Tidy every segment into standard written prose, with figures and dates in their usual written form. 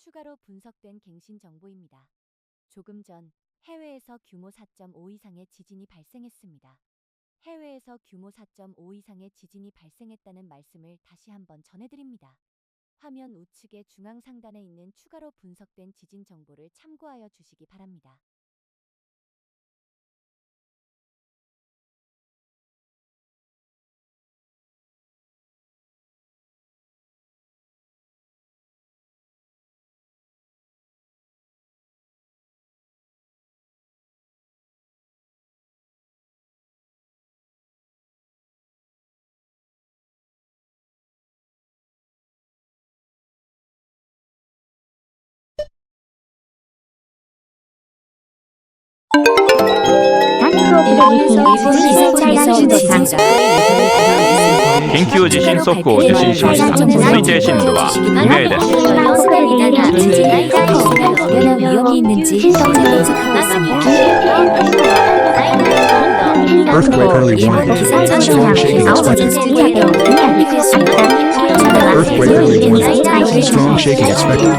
추가로 분석된 갱신 정보입니다. 조금 전 해외에서 규모 4.5 이상의 지진이 발생했습니다. 해외에서 규모 4.5 이상의 지진이 발생했다는 말씀을 다시 한번 전해드립니다. 화면 우측의 중앙 상단에 있는 추가로 분석된 지진 정보를 참고하여 주시기 바랍니다.緊急地震速報を受信しました。推定震度は2名です。 Earthquake early warning. Earthquake early warning. Strong shaking expected.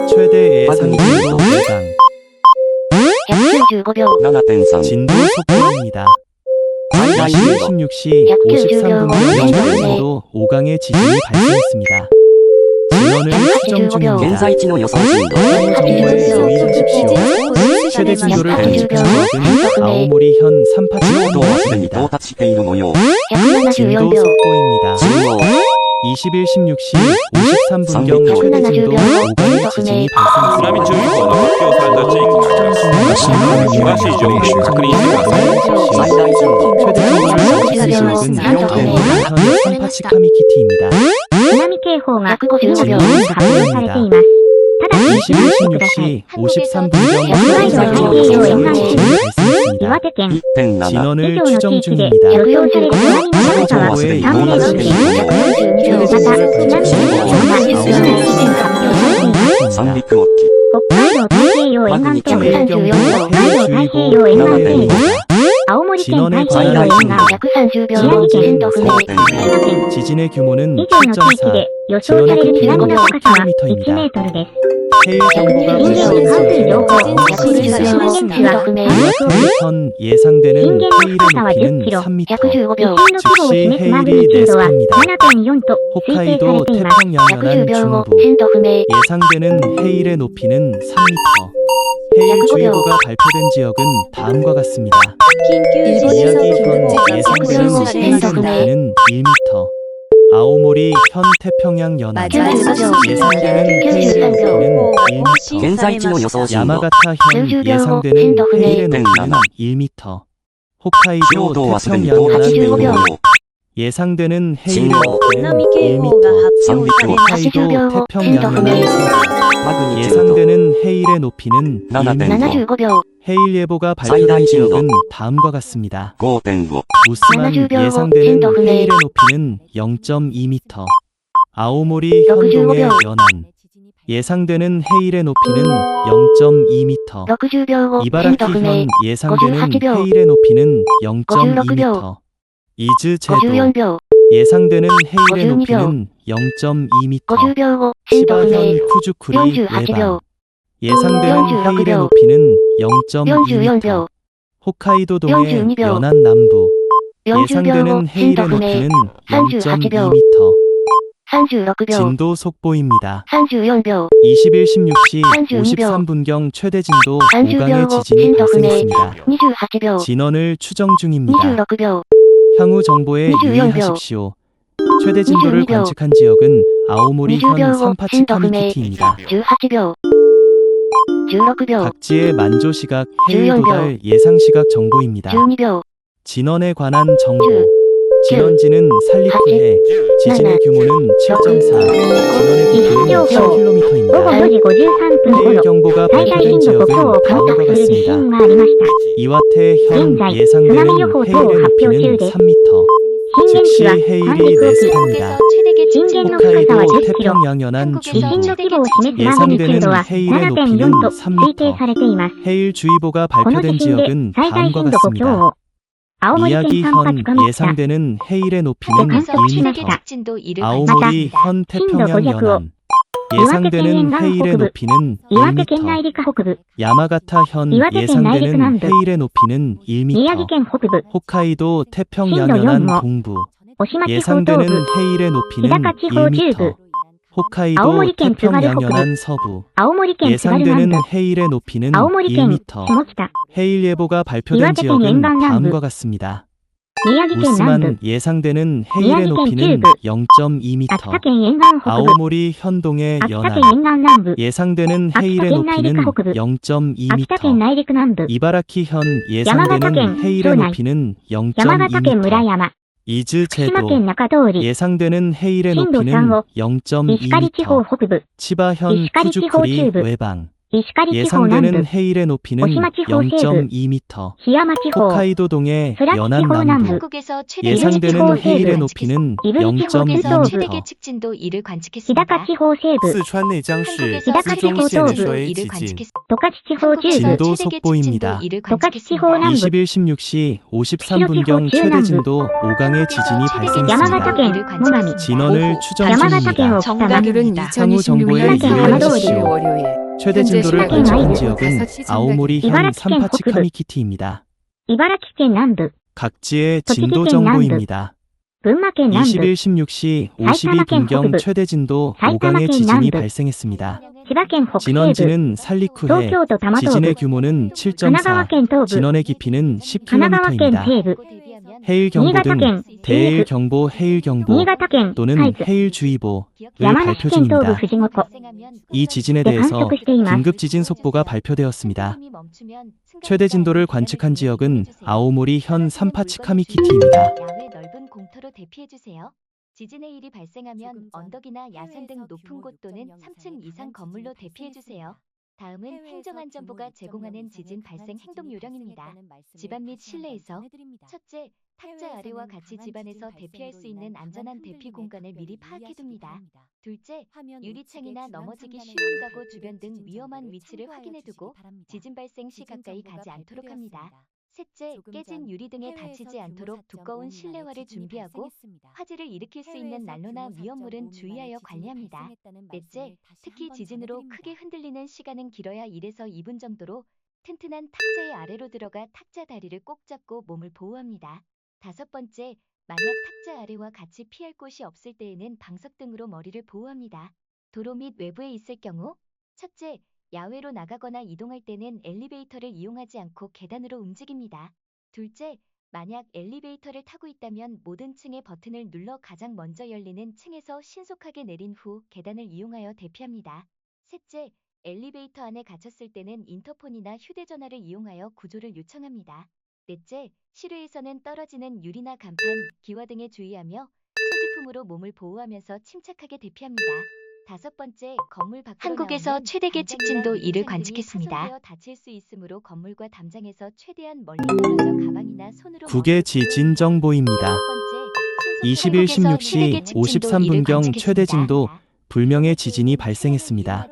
최대 예상 진도 대강 7.5秒 진도 속보입니다. 16시 53분 정도 5강의 지진이 발생했습니다. 진원은 추정 중입니다. 現在地の予想震度 정보에 유의하십시오. 최대 진도를観測 지역은 아오모리 현 산파치 とはすでに 도입니다. 到達している模様 진도 174秒 속보입니다. 中央 21 16시 53분경 최대 진도 5강의 지진이 津波注意 발생했습니다. 報の発表された地域があります。詳しい情報を確認してください。 最大震度 최대 진도를観測 지역은 아오모리 현 산파치 카미키티입니다. 津波警報が15秒に発表されています。ただし、 21 16시 53분경北海道太平洋沿岸地域 발생했습니다. 岩手県 1.7 진원을 以上の地 추정 域で 중입니다. 予想される津波の高さは3メートル計142秒。また、津波警報が石垣市に発表されています。三陸沖北海道太平洋沿岸県134秒、北海道太平洋沿岸警報、青森県太平洋沿岸、 130秒 宮城県不明、 지진의 규모는 以上の地域 7.4. で予想される津波の高さは1メートルです。 해일 정보가 震源に関する情報、114震源地は현 예상되는 震源の 해일의 深さは10 높이는 キロ、 3m. 地震の規模を示すマグニチュードは 7.4 と推定され 홋카이도 ています。 태평양 연안 110秒後 중부 震度不明 예상되는 해일의 높이는 3m. 해일 주의보가 발표된 지역은 다음과 같습니다. 일본에서 이야기 현 규모 예상되는 115 해일의 센터 높이는 1m. 아오모리 현 태평양 연안 예상되는 해일의 높이는 1m. 現在地の予想震度 야마가타 현 예상되는 해일의 높이는 1m. 홋카이도 京都はすでに 태평양 到達している 연안 模様 예상되는 해일의 진도 높이는 三陸沖 홋카이도 태평양 연안 マグニチュード 예상되는 해일의 높이는 1m. 75秒 해일 예보가 발표된 지역은 다음과 같습니다. 5.5 우스만 70秒 예상되는 진도不明 해일의 높이는 0.2m. 아오모리 현동의 연안. 예상되는 해일의 높이는 0.2m. 60秒後、 이바라키 震度不明 현 예상되는 58秒 해일의 높이는 56秒 0.2m. 이즈 제도 54秒 예상되는 해일의 52秒 높이는 0.2m. 50秒後、震度不 시바현 明 쿠주쿠리 48 외방.秒 예상되는 46 해일의 秒 높이는 44 0.2m.秒 홋카이도 동해 42秒 연안 남부 40秒後、 예상되는 震 해일의 度不明 높이는 38秒 0.2m. 36秒 진도 속보입니다. 34秒 21, 16시 32 秒 53분경 최대 진도 30 5강의秒後、 지진이 震度不明 발생했습니다. 28秒 진원을 추정 중입니다. 26秒 향후 정보에 24 秒 유의하십시오. 최대 진도를 22秒 관측한 지역은 아오모리 20秒 현後、 삼파치 震度不明 카미키티입니다. 18秒16秒 각지의 만조 시각, 해일 14 秒 도달 예상 시각 정보입니다. 12秒 진원에 관한 정보. 10 진원지는 살리쿠해. 지진의 규모는 7.4. 진원의 깊이는 10km입니다. 午後4時53分 해일 頃 경보가 最大 발표된 震度5強 지역은 を観 다음과 測する地 같습니다. 震がありました。 이와테 현 현재 예상되는津波予報等を 해일의 発表 높이는 中です。 3m. 震源 즉시 地は 해일이 三陸沖 내습합니다.震源の深さは 홋카이도 10キロ 태평양 연안 地震 중부 の規模を示すマグニチュードは 예상되는 해일의 7.4 と 높이는 推定されています。 해일주의보가 この 발표된 地震で 지역은 最大 다음과 震度5強 같습니다. を青森 미야기 県三八 현 上北 예상되는 해일의 높이는観測しまし 1m. た。 아오모리 현 태평양 연안 예상되는 해일의 높이는 岩手県内 1m. 陸北部、 야마가타 현岩手県内陸 예상되는 南部 해일의 높이는 宮城 1m. 県北部、 홋카이도 태평양 신도 연안 영모. 동부 渡島地方東 예상되는 部、 해일의 높이는 日高地方中 1m. 部、 홋카이도 아오모리県태평양津軽北部 연안 서부 青森県津軽南 예상되는 部、 해일의 높이는 青森県 1m. 下北、 해일 예보가 발표된岩手県 지역은 沿岸南部 다음과 같습니다. 宮城県南部、 우스만 예상되는 해일의 宮城県 높이는 中 0.2m. 秋田県沿岸北部、 아오모리 현동의 秋田 연안 県沿岸南部、 예상되는秋田 해일의 県内陸 높이는 北部、秋田県 0.2m. 内陸南部、 이바라키 현 야마가타 예상되는 県 해일의 庄内 높이는 山形県村 0.2m. 山、 이즈 福島 제도 県中通り、 예상되는 해일의 신도 높이는 3호, 石狩地方 0.2m. 北部、 치바현石狩地方 쿠주쿠리 中部 외방 石狩地方南 예상되는 部、 해일의 높이는 오시마地方西部 0.2m. 檜山地方、 홋카이도 동해 스라치 연안地方 남부 南部、 한국에서 최대 예상되는 일본 해일의 지구 높이는 이브리 지구 한국에서 0.2m. 최대의 측진도 1을 日 관측했습니다. 高地方西部、 四川内江市 한국에서 日高 市 地 中 方 县 東部 水 1을 几近。 관측했습니다. 十勝地方中 한국에서 部、 진도 최대의 속보입니다. 측진도 1을 똑같이 관측했습니다. 호남- 21, 16시 53분경 지호 최대 남부. 진도 5강의 지진이 야마가타 발생했습니다. 県最上、 진원을 추정 야마가타 県 중입니다. 奥多摩、 정각률은 향후 정보에 2026년 4월 유의하십시오. 20일 월요일 최대 현재 진도를 시각 관측한 오후 지역은 5시 아오모리 현 이바라키 県 삼파치 北部 카미키티입니다. 茨城県南部、 각지의栃木 진도 県南部 정보입니다. 群馬県南部、 21, 16시 埼玉県北 52분경 部 최대 진도 埼玉 5강의 県 지진이 南部 발생했습니다. 千葉県北西部、 진원지는 東 살리쿠해 京都多摩東 지진의 部、 규모는 神奈川 7.4 県東部、 진원의 깊이는 神奈川県 10km입니다. 西部、 해일 경보新潟 등 県 대일 경보, 해일 경보 新潟県 또는 会津、 해일 주의보를 山梨 발표 県東部 중입니다. 富士五湖、 이 지진에 で観 대해서 測しています。 긴급 지진 속보가 발표되었습니다. 최대 진도를 관측한 지역은 아오모리 현 삼파치 카미키티입니다. 야외 넓은 공터로 대피해 주세요. 지진의 일이 발생하면 언덕이나 야산 등 높은 곳 또는 3층 이상 건물로 대피해 주세요. 다음은 행정안전부가 제공하는 지진 발생 행동 요령입니다. 집안 및 실내에서 첫째, 탁자 아래와 같이 집안에서 대피할 수 있는 안전한 대피 공간을 미리 파악해둡니다. 둘째, 유리창이나 넘어지기 쉬운 가구 주변 등 위험한 위치를 확인해두고 지진 발생 시 가까이 가지 않도록 합니다. 셋째, 깨진 유리 등에 다치지 않도록 두꺼운 실내화를 준비하고 화재를 일으킬 수 있는 난로나 위험물은 주의하여 관리합니다. 넷째, 특히 지진으로 크게 흔들리는 시간은 길어야 1에서 2분 정도로 튼튼한 탁자의 아래로 들어가 탁자 다리를 꼭 잡고 몸을 보호합니다. 다섯 번째, 만약 탁자 아래와 같이 피할 곳이 없을 때에는 방석 등으로 머리를 보호합니다. 도로 및 외부에 있을 경우 첫째, 야외로 나가거나 이동할 때는 엘리베이터를 이용하지 않고 계단으로 움직입니다. 둘째, 만약 엘리베이터를 타고 있다면 모든 층의 버튼을 눌러 가장 먼저 열리는 층에서 신속하게 내린 후 계단을 이용하여 대피합니다. 셋째, 엘리베이터 안에 갇혔을 때는 인터폰이나 휴대전화를 이용하여 구조를 요청합니다. 넷째, 실외에서는 떨어지는 유리나 간판, 기와 등에 주의하며 소지품으로 몸을 보호하면서 침착하게 대피합니다. 다섯 번째, 건물 밖으로 한국에서 나오면 최대의 측진도 담장이나 1을 위층 등이 관측했습니다. 파손되어 다칠 수 있으므로 건물과 담장에서 최대한 멀리 떨어져 가방이나 손으로 국외 머리를 지진 정보입니다. 다섯 번째, 20일 16시 53분경 최대 진도 불명의 지진이 발생했습니다.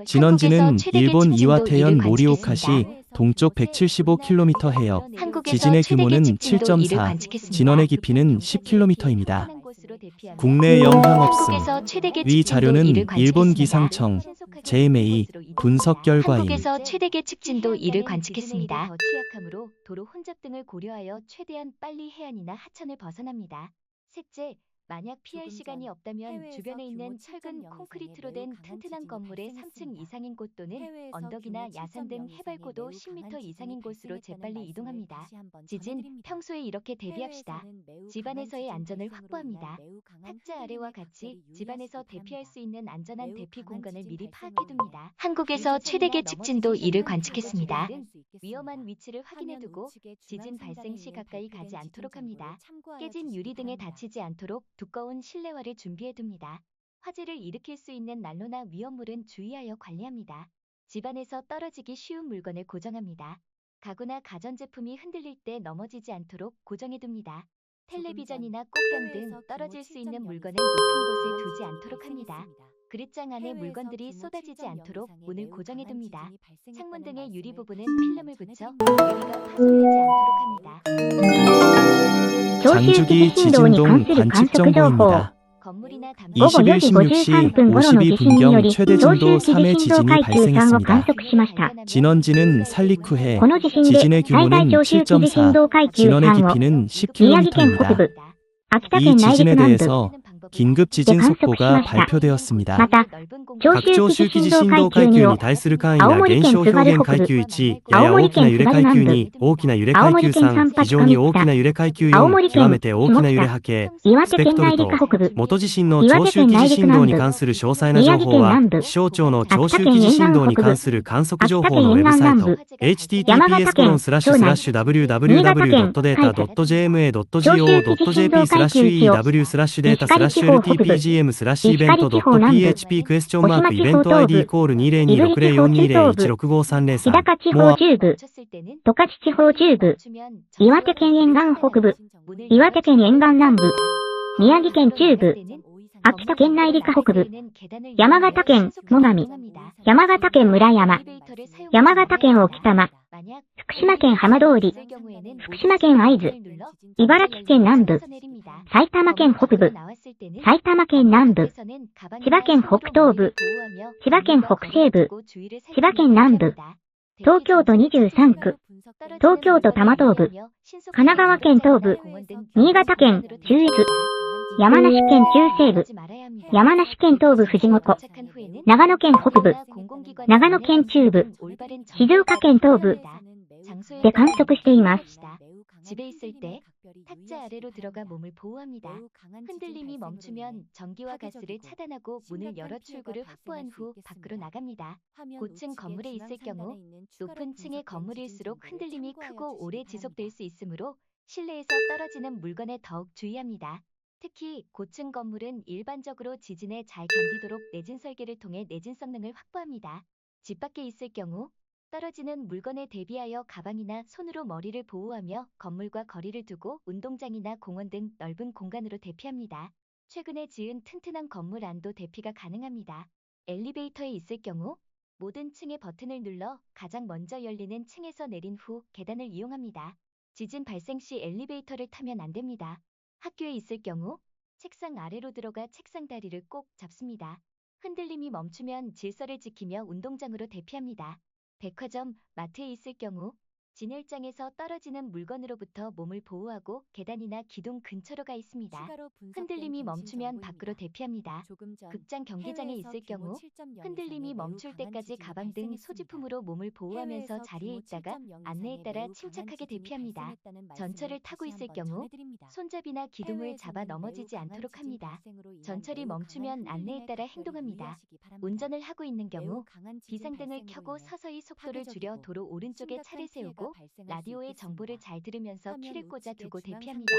진원지는 일본 이와테현 모리오카시 동쪽 175km 해역, 지진의 규모는 7.4, 진원의 깊이는 10km입니다. 국내 영향 없음. 위 자료는 일본 기상청 JMA 분석 결과임. 한국에서 최대계 측진도 2를 관측했습니다. 취약함으로 도로 혼잡 등을 고려하여 최대한 빨리 해안이나 하천을 벗어납니다. 셋째, 만약 피할 시간이 없다면 주변에 있는 철근 콘크리트로 된 튼튼한 건물의 3층 이상인 곳 또는 언덕이나 야산 등 해발고도 10m 이상인 곳으로 재빨리 이동합니다. 지진, 평소에 이렇게 대비합시다. 집안에서의 안전을 확보합니다. 탁자 아래와 같이 집안에서 대피할 수 있는 안전한 대피 공간을 미리 파악해둡니다. 한국에서 최대계 측진도 2를 관측했습니다. 위험한 위치를 확인해두고 지진 발생 시 가까이 가지 않도록 합니다. 깨진 유리 등에 다치지 않도록 두꺼운 실내화를 준비해둡니다. 화재를 일으킬 수 있는 난로나 위험물은 주의하여 관리합니다. 집안에서 떨어지기 쉬운 물건을 고정합니다. 가구나 가전제품이 흔들릴 때 넘어지지 않도록 고정해둡니다. 텔레비전이나 꽃병 등 떨어질 수 있는 물건은 높은 곳에 두지 않도록 합니다. 그릇장 안에 물건들이 쏟아지지 않도록 문을 고정해둡니다. 창문 등의 유리 부분은 필름을 붙여 유리가 파손되지 않도록 합니다. 장주기 지진동 관측 정보입니다. 건물이나 21일 16시 52분경 최대 진도 3의 지진이 발생했습니다. 진원지는 살리쿠해, 지진의 규모는 7.4, 진원의 깊이는 10km입니다. 이 지진에 대해서 긴급 지진 속보가 발표되었습니다.拡張周期地震動階級に対する簡易な現象表現階級1、やや大きな揺れ階級2、大きな揺れ階級3、非常に大きな揺れ階級4、極めて大きな揺れ波形、スペクトルと、元地震の長周期地震動に関する詳細な情報は、気象庁の長周期地震動に関する観測情報のウェブサイト、https://www.data.jma.ew/data/ltpgm/event.phpクエスチョンマークイベント ID コール2020-420-165-303日高地方中部、十勝地方中部、岩手県沿岸北部、岩手県沿岸南部、宮城県中部、秋田県内陸北部、山形県最上、山形県村山、山形県置賜、福島県浜通り、福島県会津、茨城県南部、埼玉県北部、埼玉県南部、千葉県北東部、千葉県北西部、千葉県南部、東京都23区、東京都多摩東部、神奈川県東部、新潟県中越、山梨県中西部、山梨県東部富士五湖、長野県北部、長野県中部、静岡県東部で観測しています。 집에 있을 때 탁자 아래로 들어가 몸을 보호합니다. 흔들림이 멈추면 전기와 가스를 차단하고 문을 열어 출구를 확보한 후 밖으로 나갑니다. 고층 건물에 있을 경우 높은 층의 건물일수록 흔들림이 크고 오래 지속될 수 있으므로 실내에서 떨어지는 물건에 더욱 주의합니다. 특히 고층 건물은 일반적으로 지진에 잘 견디도록 내진 설계를 통해 내진 성능을 확보합니다. 집 밖에 있을 경우 떨어지는 물건에 대비하여 가방이나 손으로 머리를 보호하며 건물과 거리를 두고 운동장이나 공원 등 넓은 공간으로 대피합니다. 최근에 지은 튼튼한 건물 안도 대피가 가능합니다. 엘리베이터에 있을 경우 모든 층의 버튼을 눌러 가장 먼저 열리는 층에서 내린 후 계단을 이용합니다. 지진 발생 시 엘리베이터를 타면 안 됩니다. 학교에 있을 경우 책상 아래로 들어가 책상 다리를 꼭 잡습니다. 흔들림이 멈추면 질서를 지키며 운동장으로 대피합니다. 백화점, 마트에 있을 경우 진열장에서 떨어지는 물건으로부터 몸을 보호하고 계단이나 기둥 근처로 가 있습니다. 흔들림이 멈추면 밖으로 대피합니다. 극장 경기장에 있을 경우 흔들림이 멈출 때까지 가방 등 소지품으로 몸을 보호하면서 자리에 있다가 안내에 따라 침착하게 대피합니다. 전철을 타고 있을 경우 손잡이나 기둥을 잡아 넘어지지 않도록 합니다. 전철이 멈추면 안내에 따라 행동합니다. 운전을 하고 있는 경우 비상등을 켜고 서서히 속도를 줄여 도로 오른쪽에 차를 세우고 라디오의 정보를 잘 들으면서 키를 꽂아 두고 대피합니다.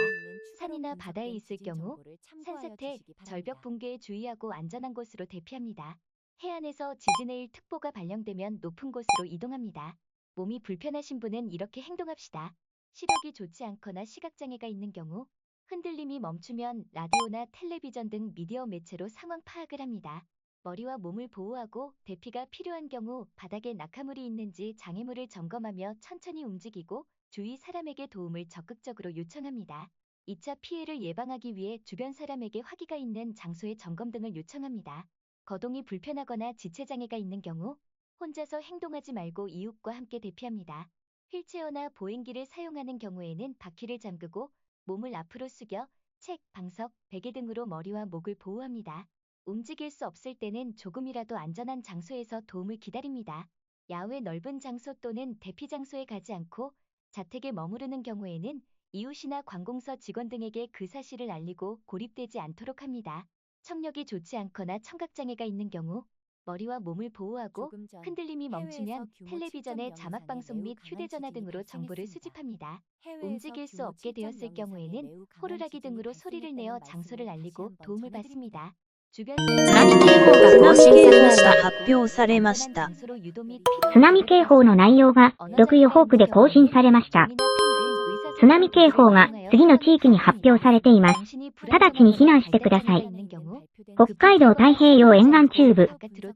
산이나 바다에 있을 경우 산사태, 절벽 붕괴에 주의하고 안전한 곳으로 대피합니다. 해안에서 지진의 일 특보가 발령되면 높은 곳으로 이동합니다. 몸이 불편하신 분은 이렇게 행동합시다. 시력이 좋지 않거나 시각장애가 있는 경우 흔들림이 멈추면 라디오나 텔레비전 등 미디어 매체로 상황 파악을 합니다. 머리와 몸을 보호하고 대피가 필요한 경우 바닥에 낙하물이 있는지 장애물을 점검하며 천천히 움직이고 주위 사람에게 도움을 적극적으로 요청합니다. 2차 피해를 예방하기 위해 주변 사람에게 화기가 있는 장소의 점검 등을 요청합니다. 거동이 불편하거나 지체장애가 있는 경우 혼자서 행동하지 말고 이웃과 함께 대피합니다. 휠체어나 보행기를 사용하는 경우에는 바퀴를 잠그고 몸을 앞으로 숙여 책, 방석, 베개 등으로 머리와 목을 보호합니다. 움직일 수 없을 때는 조금이라도 안전한 장소에서 도움을 기다립니다. 야외 넓은 장소 또는 대피 장소에 가지 않고 자택에 머무르는 경우에는 이웃이나 관공서 직원 등에게 그 사실을 알리고 고립되지 않도록 합니다. 청력이 좋지 않거나 청각장애가 있는 경우 머리와 몸을 보호하고 흔들림이 멈추면 텔레비전의 자막방송 및 휴대전화 등으로 정보를 수집합니다. 움직일 수 없게 되었을 경우에는 호루라기 등으로 소리를 내어 장소를 알리고 도움을 받습니다. 주변 津波警報が更新されました。発表されました。津波警報の内容が読予報区で更新されました。津波警報が次の地域に発表されています。直ちに避難してください。北海道太平洋沿岸中部、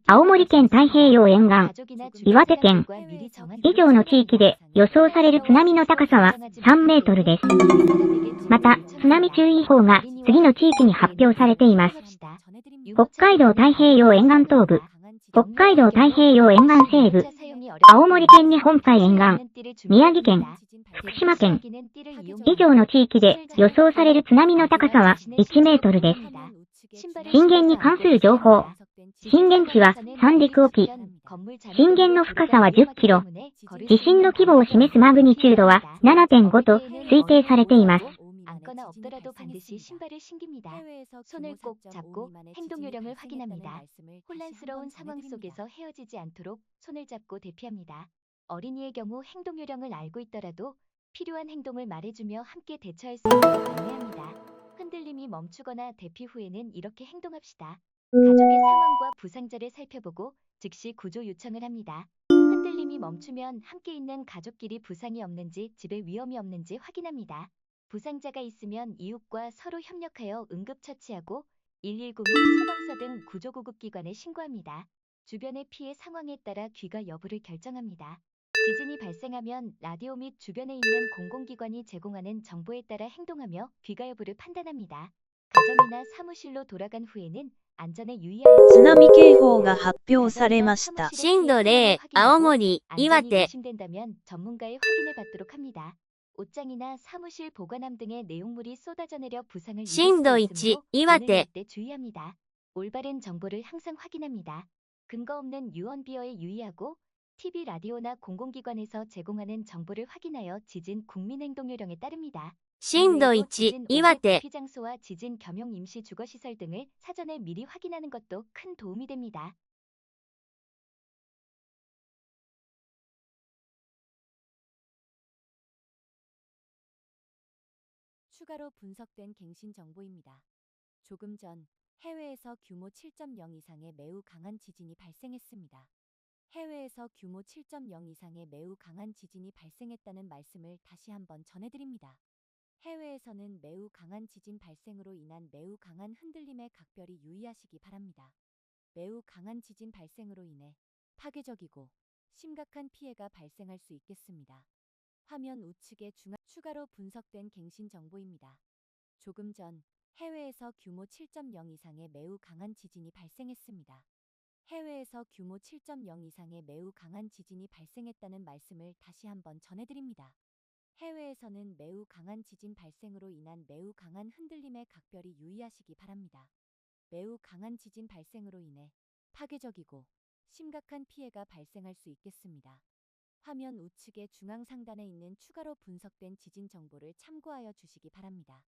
青森県太平洋沿岸、岩手県、以上の地域で予想される津波の高さは3メートルです。また、津波注意報が次の地域に発表されています。北海道太平洋沿岸東部、北海道太平洋沿岸西部、青森県日本海沿岸、宮城県、福島県、以上の地域で予想される津波の高さは1メートルです。震源に関する情報。震源地は三陸沖。震源の深さは10キロ。地震の規模を示すマグニチュードは 7.5 と推定されています。 앉거나 없더라도 반드시 신발을 신깁니다. 손을 꼭 잡고 행동 요령을 확인합니다. 혼란스러운 상황 속에서 헤어지지 않도록 손을 잡고 대피합니다. 어린이의 경우 행동 요령을 알고 있더라도 필요한 행동을 말해주며 함께 대처할 수 있도록 안내합니다. 흔들림이 멈추거나 대피 후에는 이렇게 행동합시다. 가족의 상황과 부상자를 살펴보고 즉시 구조 요청을 합니다. 흔들림이 멈추면 함께 있는 가족끼리 부상이 없는지 집에 위험이 없는지 확인합니다. 부상자가 있으면 이웃과 서로 협력하여 응급처치하고 119 및 소방서 등 구조구급기관에 신고합니다. 주변의 피해 상황에 따라 귀가 여부를 결정합니다. 지진이 발생하면 라디오 및 주변에 있는 공공기관이 제공하는 정보에 따라 행동하며 귀가 여부를 판단합니다. 가정이나 사무실로 돌아간 후에는 안전에 유의하여 津波警報が発表されました。震度0、青森、岩手。의심된다면 전문가의 확인을 받도록 합니다. 옷장이나 사무실 보관함 등의 내용물이 쏟아져 내려 부상을 입을 수 신도 있으므로 1、岩手。 문을 열 때 주의합니다. 올바른 정보를 항상 확인합니다. 근거 없는 유언비어에 유의하고 TV, 라디오나 공공기관에서 제공하는 정보를 확인하여 지진 국민행동요령에 따릅니다. 震度 1、 岩手。 대피 장소와 지진 겸용 임시 주거시설 등을 사전에 미리 확인하는 것도 큰 도움이 됩니다. 추가로 분석된 갱신 정보입니다. 조금 전 해외에서 규모 7.0 이상의 매우 강한 지진이 발생했습니다. 해외에서 규모 7.0 이상의 매우 강한 지진이 발생했다는 말씀을 다시 한번 전해드립니다. 해외에서는 매우 강한 지진 발생으로 인한 매우 강한 흔들림에 각별히 유의하시기 바랍니다. 매우 강한 지진 발생으로 인해 파괴적이고 심각한 피해가 발생할 수 있겠습니다. 화면 우측에 추가로 분석된 갱신 정보입니다. 조금 전 해외에서 규모 7.0 이상의 매우 강한 지진이 발생했습니다. 해외에서 규모 7.0 이상의 매우 강한 지진이 발생했다는 말씀을 다시 한번 전해드립니다. 해외에서는 매우 강한 지진 발생으로 인한 매우 강한 흔들림에 각별히 유의하시기 바랍니다. 매우 강한 지진 발생으로 인해 파괴적이고 심각한 피해가 발생할 수 있겠습니다. 화면 우측의 중앙 상단에 있는 추가로 분석된 지진 정보를 참고하여 주시기 바랍니다.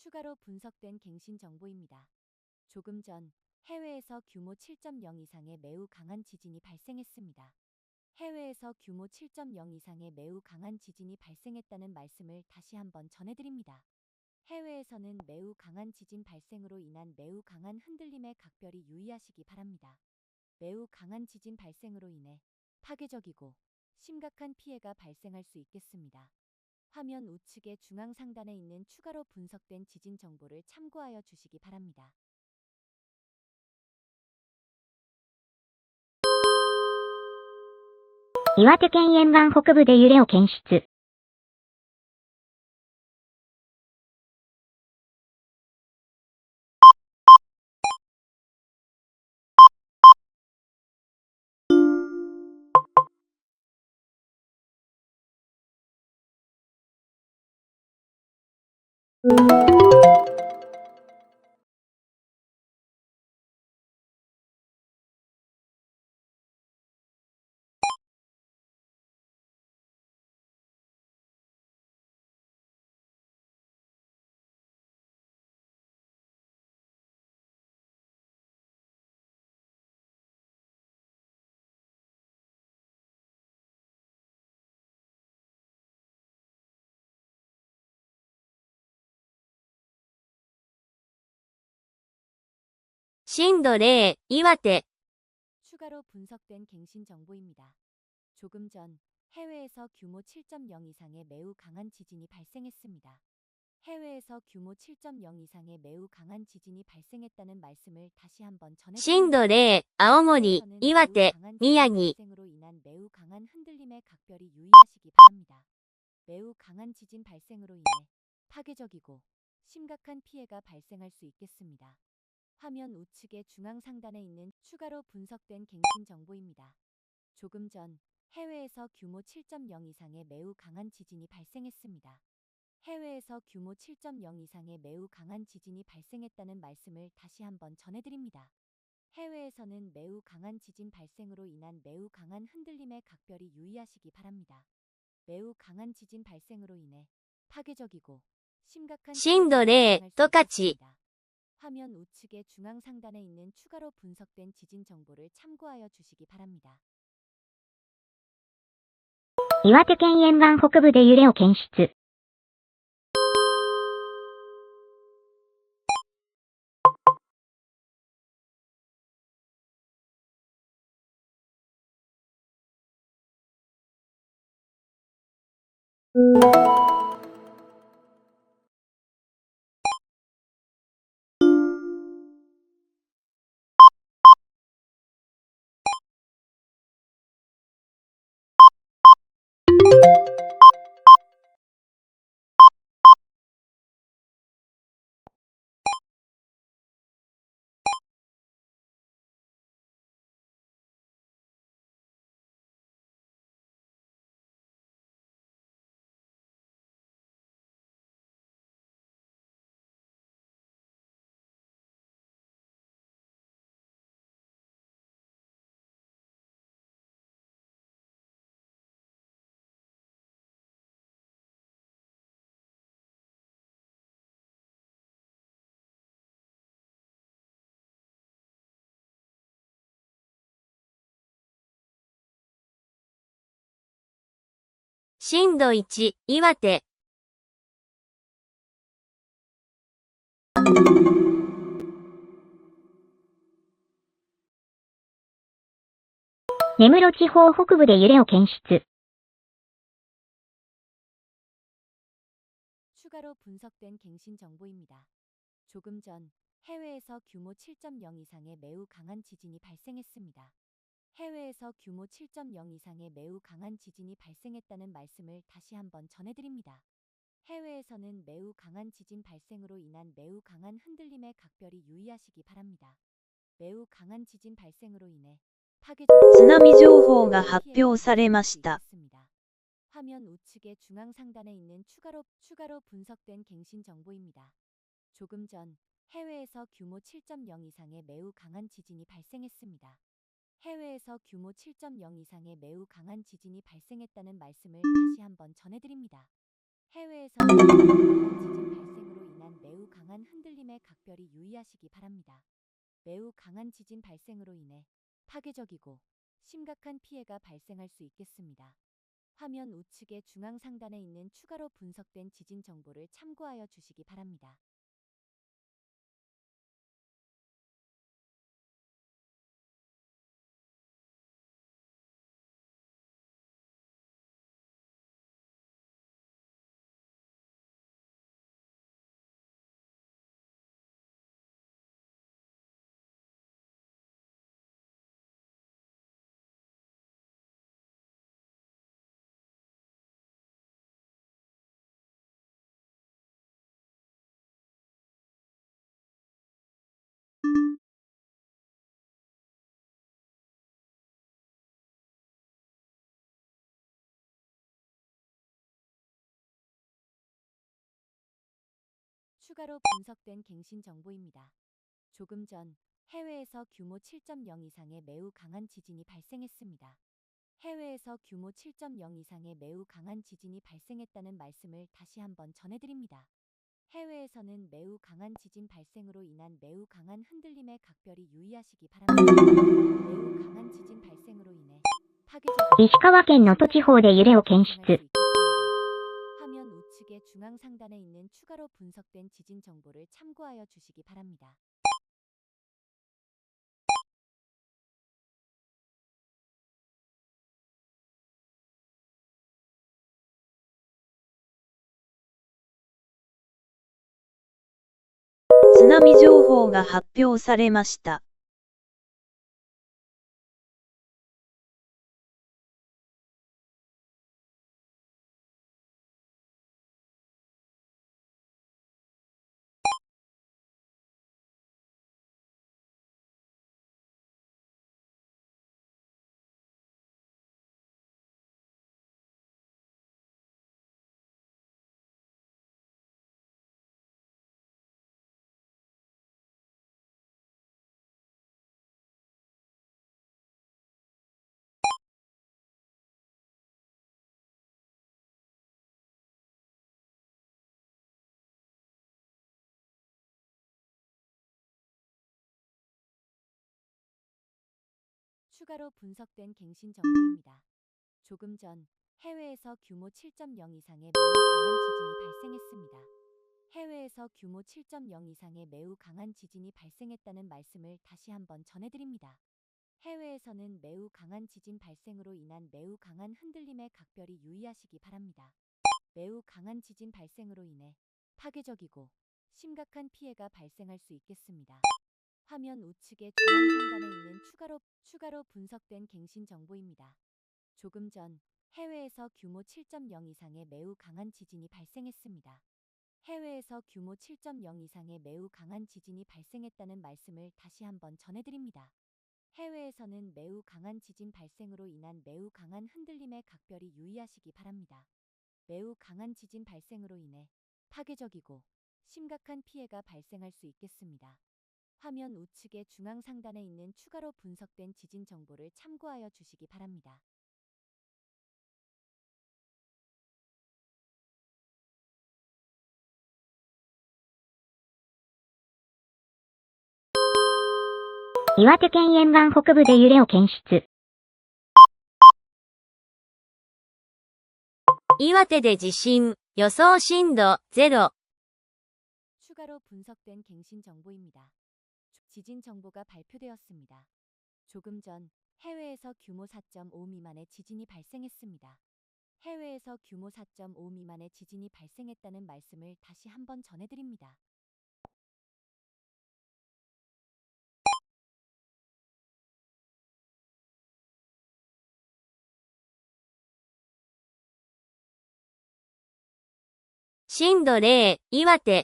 추가로 분석된 갱신 정보입니다. 조금 전 해외에서 규모 7.0 이상의 매우 강한 지진이 발생했습니다. 해외에서 규모 7.0 이상의 매우 강한 지진이 발생했다는 말씀을 다시 한번 전해드립니다. 해외에서는 매우 강한 지진 발생으로 인한 매우 강한 흔들림에 각별히 유의하시기 바랍니다. 매우 강한 지진 발생으로 인해 파괴적이고 심각한 피해가 발생할 수 있겠습니다. 화면 우측의 중앙 상단에 있는 추가로 분석된 지진 정보를 참고하여 주시기 바랍니다.岩手県沿岸北部で揺れを検出。震度0、岩手。 추가로 분석된 갱신 정보입니다. 조금 전 해외에서 규모 7.0 이상의 매우 강한 지진이 발생했습니다. 해외에서 규모 7.0 이상의 매우 강한 지진이 발생했다는 말씀을 다시 한번 震度 전해드립니다. 0、青森、 해외에서는 岩 매우 手、 강한 지진 宮城。 발생으로 인한 매우 강한 흔들림에 각별히 유의하시기 바랍니다. 매우 강한 지진 발생으로 인해 파괴적이고 심각한 피해가 발생할 수 있겠습니다. 화면 우측의 중앙 상단에 있는 추가로 분석된 갱신 정보입니다. 조금 전 해외에서 규모 7.0 이상의 매우 강한 지진이 발생했습니다. 해외에서 규모 7.0 이상의 매우 강한 지진이 발생했다는 말씀을 다시 한번 전해드립니다. 해외에서는 매우 강한 지진 발생으로 인한 매우 강한 흔들림에 각별히 유의하시기 바랍니다. 매우 강한 지진 발생으로 인해 파괴적이고 심각한 震度 피해가 0、 발생할 수 十勝。 있습니다. 화면 우측의 중앙 상단에 있는 추가로 분석된 지진 정보를 참고하여 주시기 바랍니다. 岩手県沿岸北部で揺れを検出。震度1、岩手。根室地方北部で揺れを検出。 추가로 분석된 갱신 정보입니다. 조금 전 해외에서 규모 7.0 이상의 매우 강한 지진이 발생했습니다. 해외에서 규모 7.0 이상의 매우 강한 지진이 발생했다는 말씀을 다시 한번 전해드립니다. 해외에서는 매우 강한 지진 발생으로 인한 매우 강한 흔들림에 각별히 유의하시기 바랍니다. 매우 강한 지진 발생으로 인해 파괴적인 津波情報が発表されました。 화면 우측의 중앙 상단에 있는 추가로 분석된 갱신 정보입니다. 조금 전 해외에서 규모 7.0 이상의 매우 강한 지진이 발생했습니다. 해외에서 규모 7.0 이상의 매우 강한 지진이 발생했다는 말씀을 다시 한번 전해드립니다. 해외에서는 매우 강한 지진 발생으로 인한 매우 강한 각별히 유의하시기 바랍니다. 매우 강한 지진 발생으로 인해 파괴적이고 심각한 피해가 발생할 수 있겠습니다. 화면 우측의 중앙 상단에 있는 추가로 분석된 지진 정보를 참고하여 주시기 바랍니다. 추가로 분석된 갱신 정보입니다. 조금 전 해외에서 규모 7.0 이상의 매우 강한 지진이 발생했습니다. 해외에서 규모 7.0 이상의 매우 강한 지진이 발생했다는 말씀을 다시 한번 전해드립니다. 해외에서는 매우 강한 지진 발생으로 인한 매우 강한 흔들림에 각별히 유의하시기 바랍니다. 매우 강한 지진 발생으로 인해 파괴적인 石川県能登地方で揺れを検出。 화면 우측의 중앙 상단에 있는 추가로 분석된 지진 정보를 참고하여 주시기 바랍니다.津波情報が発表されました。 추가로 분석된 갱신 정보입니다. 조금 전 해외에서 규모 7.0 이상의 매우 강한 지진이 발생했습니다. 해외에서 규모 7.0 이상의 매우 강한 지진이 발생했다는 말씀을 다시 한번 전해드립니다. 해외에서는 매우 강한 지진 발생으로 인한 매우 강한 흔들림에 각별히 유의하시기 바랍니다. 매우 강한 지진 발생으로 인해 파괴적이고 심각한 피해가 발생할 수 있겠습니다. 화면 우측의 중앙 상단에 있는 추가로 분석된 갱신 정보입니다. 조금 전 해외에서 규모 7.0 이상의 매우 강한 지진이 발생했습니다. 해외에서 규모 7.0 이상의 매우 강한 지진이 발생했다는 말씀을 다시 한번 전해드립니다. 해외에서는 매우 강한 지진 발생으로 인한 매우 강한 흔들림에 각별히 유의하시기 바랍니다. 매우 강한 지진 발생으로 인해 파괴적이고 심각한 피해가 발생할 수 있겠습니다. 화면 우측의 중앙 상단에 있는 추가로 분석된 지진 정보를 참고하여 주시기 바랍니다.岩手県沿岸北部で揺れを検出。岩手で地震、予想震度0。 추가로 분석된 갱신 정보입니다. 지진 정보가 발표되었습니다. 조금 전 해외에서 규모 4.5 미만의 지진이 발생했습니다. 해외에서 규모 4.5 미만의 지진이 발생했다는 말씀을 다시 한번 전해드립니다.震度0、岩手。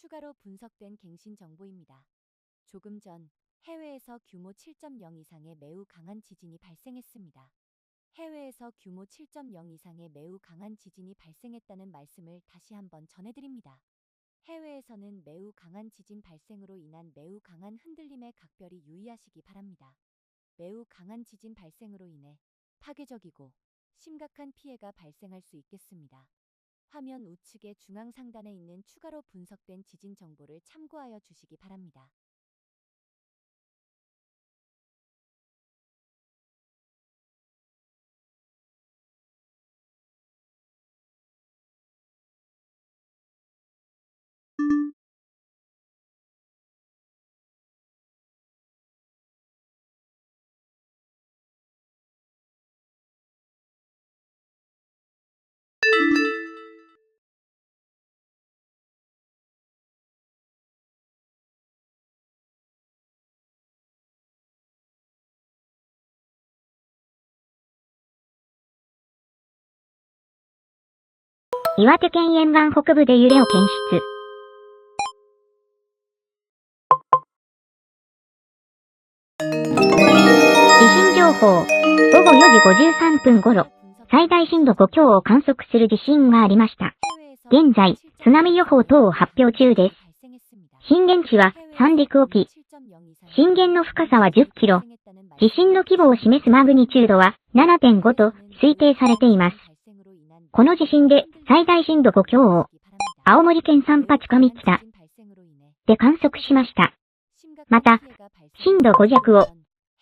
추가로 분석된 갱신 정보입니다. 조금 전 해외에서 규모 7.0 이상의 매우 강한 지진이 발생했습니다. 해외에서 규모 7.0 이상의 매우 강한 지진이 발생했다는 말씀을 다시 한번 전해드립니다. 해외에서는 매우 강한 지진 발생으로 인한 매우 강한 흔들림에 각별히 유의하시기 바랍니다. 매우 강한 지진 발생으로 인해 파괴적이고 심각한 피해가 발생할 수 있겠습니다. 화면 우측의 중앙 상단에 있는 추가로 분석된 지진 정보를 참고하여 주시기 바랍니다.岩手県沿岸北部で揺れを検出。地震情報。午後4時53分頃、最大震度5強を観測する地震がありました。現在、津波予報等を発表中です。震源地は三陸沖。震源の深さは10キロ。地震の規模を示すマグニチュードは 7.5 と推定されています。この地震で最大震度5強を青森県三八上北で観測しました。また、震度5弱を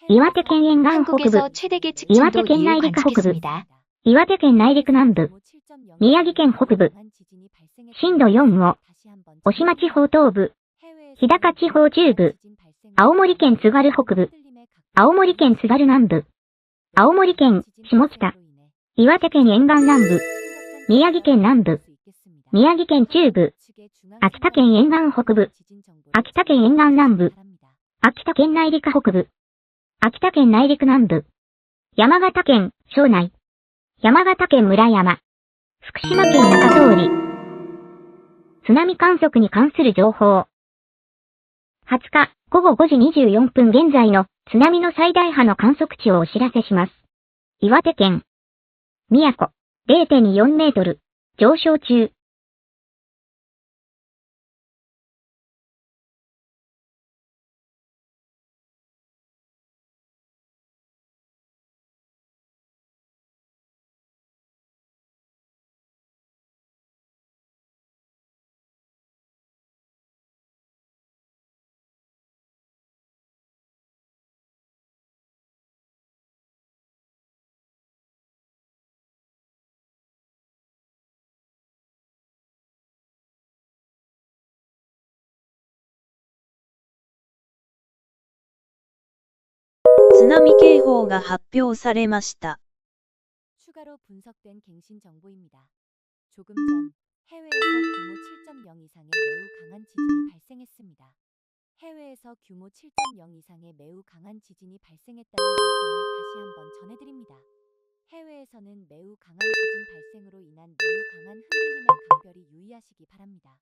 岩手県沿岸北部、 한국에서 최대계岩 측진도手県 2를 内陸北部、 관측했습니다. 岩手県内陸南部、宮城県北部、震度4を渡島地方東部、日高地方中部、青森県津軽北部、青森県津軽南部、青森県下北、岩手県沿岸南部、宮城県南部、宮城県中部、秋田県沿岸北部、秋田県沿岸南部、秋田県内陸北部、秋田県内陸南部、山形県庄内、山形県村山、福島県中通り。津波観測に関する情報。20日午後5時24分現在の津波の最大波の観測値をお知らせします。岩手県宮古 0.24 メートル上昇中。津波警報が発表されました。 추가로 분석된 갱신 정보입니다. 조금 전 해외에서 규모 7.0 이상의 매우 강한 지진이 발생했습니다. 해외에서 규모 7.0 이상의 매우 강한 지진이 발생했다는 말씀을 다시 한번 전해드립니다. 해외에서는 매우 강한 지진 발생으로 인한 매우 강한 흔들림에 각별히 유의하시기 바랍니다.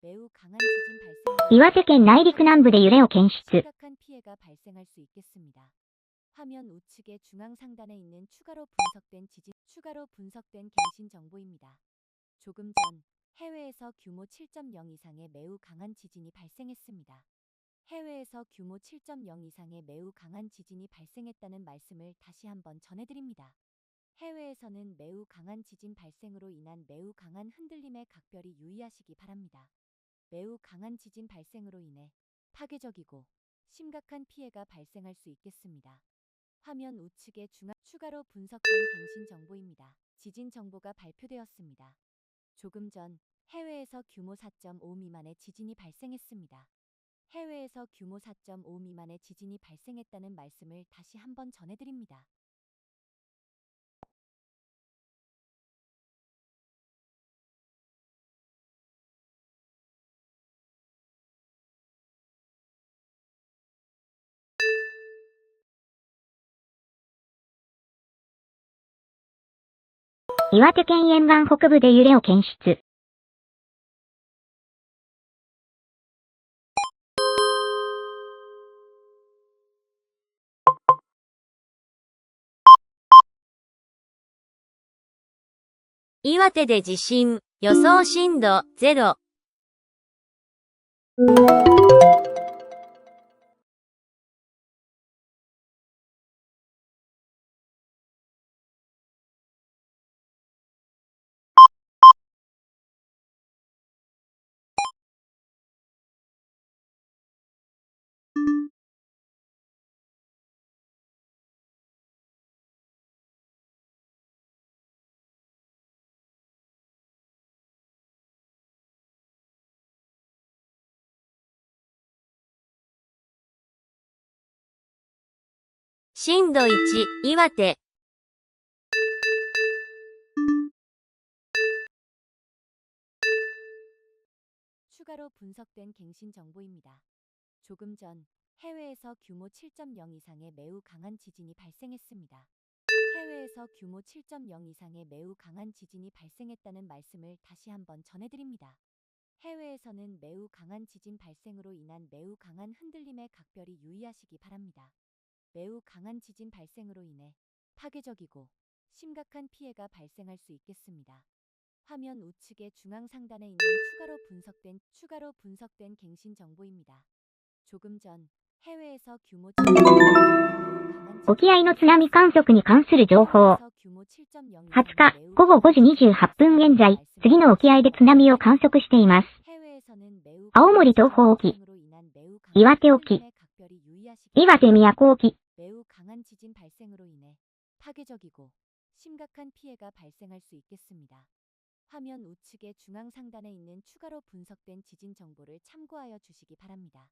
매우 강한 지진 발생으로 岩手県内陸南部で揺れを検出。 심각한 피해가 발생할 수 있겠습니다. 화면 우측의 중앙 상단에 있는 추가로 분석된 갱신 정보입니다. 조금 전 해외에서 규모 7.0 이상의 매우 강한 지진이 발생했습니다. 해외에서 규모 7.0 이상의 매우 강한 지진이 발생했다는 말씀을 다시 한번 전해드립니다. 해외에서는 매우 강한 지진 발생으로 인한 매우 강한 흔들림에 각별히 유의하시기 바랍니다. 매우 강한 지진 발생으로 인해 파괴적이고 심각한 피해가 발생할 수 있겠습니다. 화면 우측의 추가로 분석된 갱신 정보입니다. 지진 정보가 발표되었습니다. 조금 전 해외에서 규모 4.5 미만의 지진이 발생했습니다. 해외에서 규모 4.5 미만의 지진이 발생했다는 말씀을 다시 한번 전해드립니다.岩手県沿岸北部で揺れを検出。岩手で地震、予想震度0。震度1、岩手。 추가로 분석된 갱신 정보입니다. 조금 전 해외에서 규모 7.0 이상의 매우 강한 지진이 발생했습니다. 해외에서 규모 7.0 이상의 매우 강한 지진이 발생했다는 말씀을 다시 한번 전해드립니다. 해외에서는 매우 강한 지진 발생으로 인한 매우 강한 흔들림에 각별히 유의하시기 바랍니다. 매우 강한 지진 발생으로 인해 파괴적이고 심각한 피해가 발생할 수 있겠습니다. 화면 우측의 중앙 상단에 있는 추가로 분석된 갱신 정보입니다. 조금 전 해외에서 규모 沖合の津波観測に関する情報。20日午後5時28分現在、次の沖合で津波を観測しています。青森東方沖、岩手沖、岩手宮古沖。 매우 강한 지진 발생으로 인해 파괴적이고 심각한 피해가 발생할 수 있겠습니다. 화면 우측의 중앙 상단에 있는 추가로 분석된 지진 정보를 참고하여 주시기 바랍니다.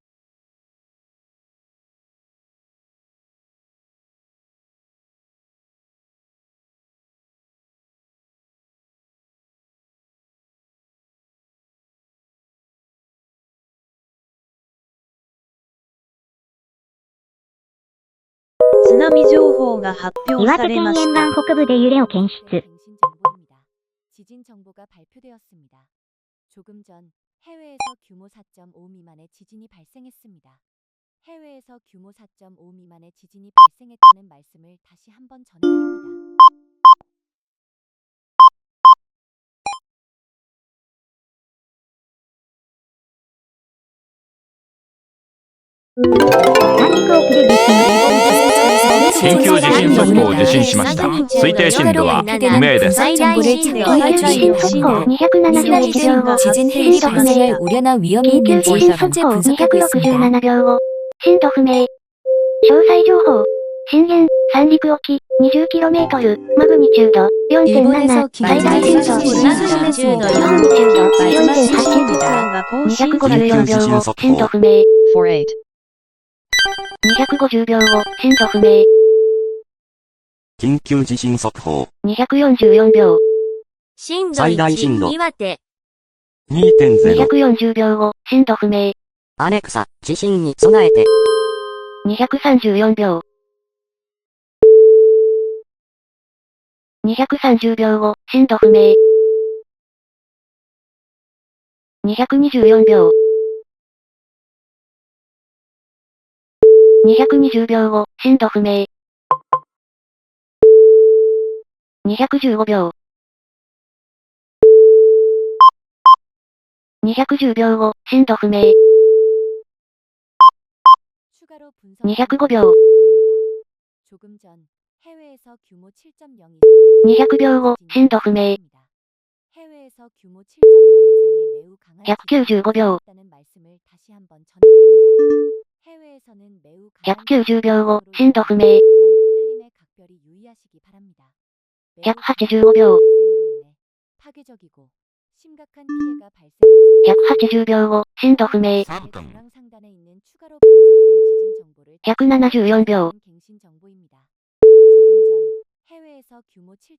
쓰나미情報が発表されました。 岩手県沿岸北部で揺れを検出。 지진 정보가 발표되었습니다. 조금 전 해외에서 규모 4.5 미만의 지진이 발생했습니다. 해외에서 규모 4.5 미만의 지진이 발생했다는 말씀을 다시 한번 전해드립니다.緊急地震速報を受信しました。推定震度は不明です。 지진 해일 발생할 우려나 위험이 있는지 현재 분석하고 있습니다. 震度不明。詳細情報。震源、三陸沖、20km、マグニチュード、4.7、最大震度、マグニチュード、4.8、254秒後、震度不明。250秒後、震度不明。緊急地震速報。244秒。震度最大震度1、岩手。2.0。240秒後、震度不明。アレクサ、地震に備えて。234秒。230秒後、震度不明。224秒。220秒後、震度不明。215秒。210秒後、震度不明。205秒。200秒後、震度不明。195秒。190秒後、震度不明。185秒。180秒後、震度不明。174秒。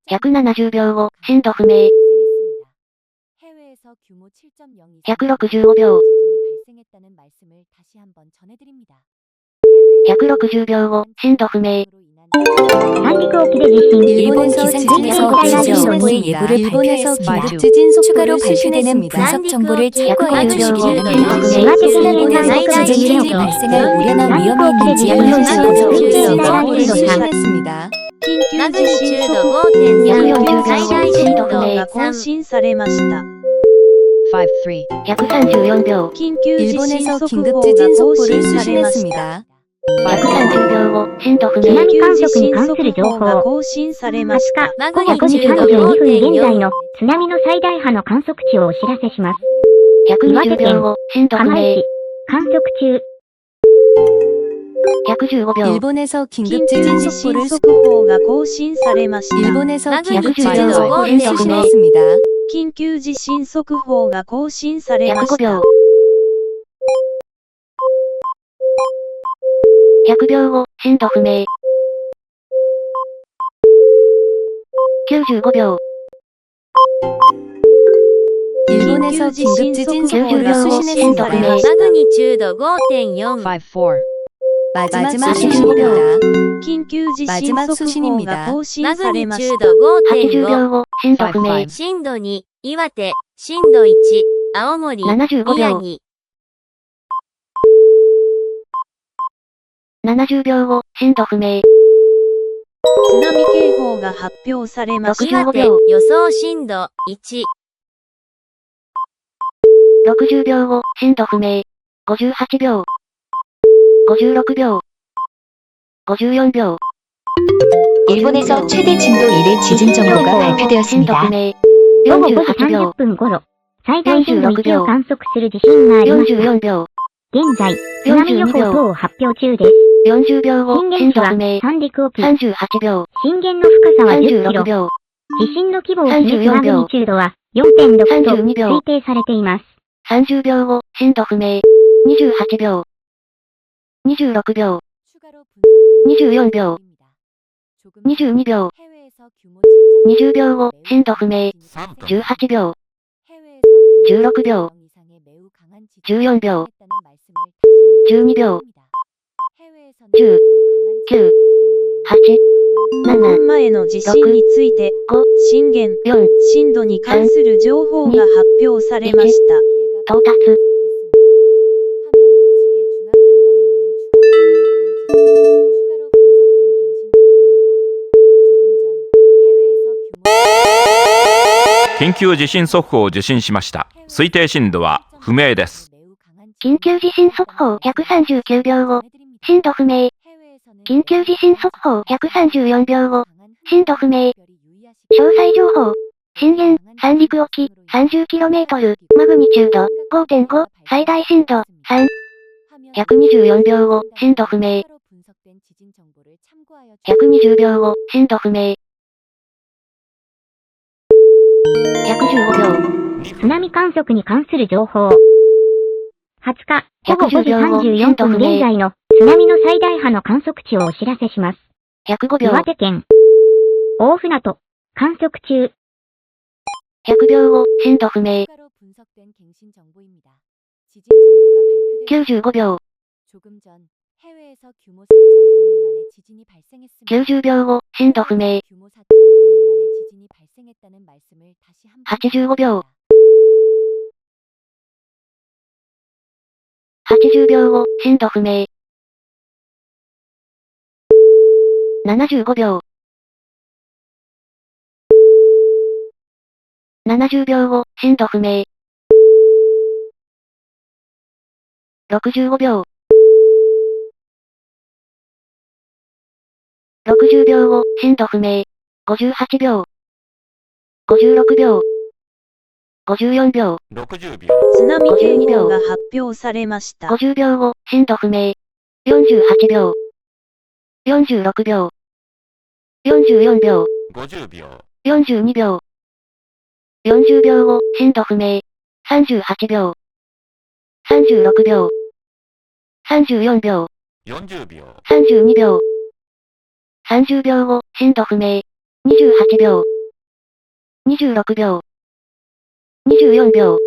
170秒後、震度不明。165秒。160秒後、震度不明。三陸沖で地震。 일본 기상청에서 지진 정보의 예보를 발표했습니다. 추가로 발표되는 분석 정보를 참고해 주시기 바랍니다. 지진 해일이 발생할 우려나 위험이 있는지 현재 분석 중입니다. マグニチュード5.3、最大震度が更新されました。134秒。緊急地震速報が更新されました。 130秒後、震度不明。津波観測に関する情報。が更新されました。マ午後5時グニチュード32分現在5.4、の津波の最大波の観測値をお知らせします。120秒後、震度不明釜石。、観測中。115秒 일본에서緊 긴급 急 지진 地震 속보를 速報が更新されました。 일본에서 긴급 마그니튜드 지진 속보를 5.0 수신했습니다. 緊急地震速報が更新されま105した秒。100秒後、震度不明。95秒。 일본에서 긴급 지진 속보를 수신했습니다. マグニチュード5.4、 마지막 마지막 수신입니다. 緊急地震 마지막 速報が 수신입니다. 更新マされましグニチューた。ド80 5.5、秒後、震度不明。震度2、岩手、震度1、青森、 75秒。宮城。70秒後、震度不明。津波警報が発表されました。岩手、予想震度1、 60秒後、震度不明。58秒。56秒。54秒。 일본에서 최대 진도 1의 지진 정보가 발표되었습니다. 震度不明。午後5時48秒30。分頃、最大震度1を観測する地震がありました。 44秒。現在、津波予報等を発表中です。 40秒後、震震源地は度不明。三陸沖。 38秒。震源の深さは10キ36ロ。秒。地震の規模を示す34マグ秒ニチュードは4.6と32秒推定されています。 30秒後、震度不明。28秒。26秒。 24秒。22秒。20秒後、震度不明。18秒。16秒。14秒。12秒。10、9、8、 5分前の地震について、震源、 4、震度に関する情報が発表されました。到達。 緊急地震速報を受信しました。推定震度は不明です。緊急地震速報139秒後、震度不明。緊急地震速報134秒後、震度不明。詳細情報。震源、三陸沖、30km、マグニチュード、5.5、最大震度、3。124秒後、震度不明。120秒後、震度不明。115秒。津波観測に関する情報。20日、午後5時34分現在の津波の最大波の観測値をお知らせします。 105秒。岩手県、大船渡、観測中。 100秒後、震度不明。95秒。 90秒後、震度不明。85秒。 80秒後、震度不明。75秒。 70秒後、震度不明。65秒。 60秒後、震度不明。58秒。 56秒。 54秒。60秒。津波警報が発表されました。 50秒後、震度不明。48秒。 46秒。 44秒。 50秒。 42秒。 40秒後、震度不明。38秒。 36秒。 34秒。 40秒。 32秒。 30秒後、震度不明。28秒。 26秒。 24秒。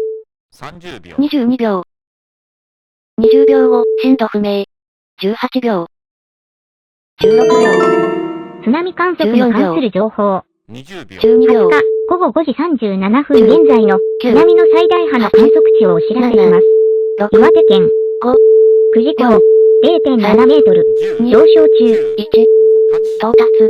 30秒。 22秒。 20秒後、震度不明。18秒。 16秒。津波観測に関する情報。 12 20秒。日、午後5時37分現在の津波の最大波の観測値をお知らせします。 6、岩手県、 5、 久慈港、0.7メートル、 2、上昇中。 1、到達。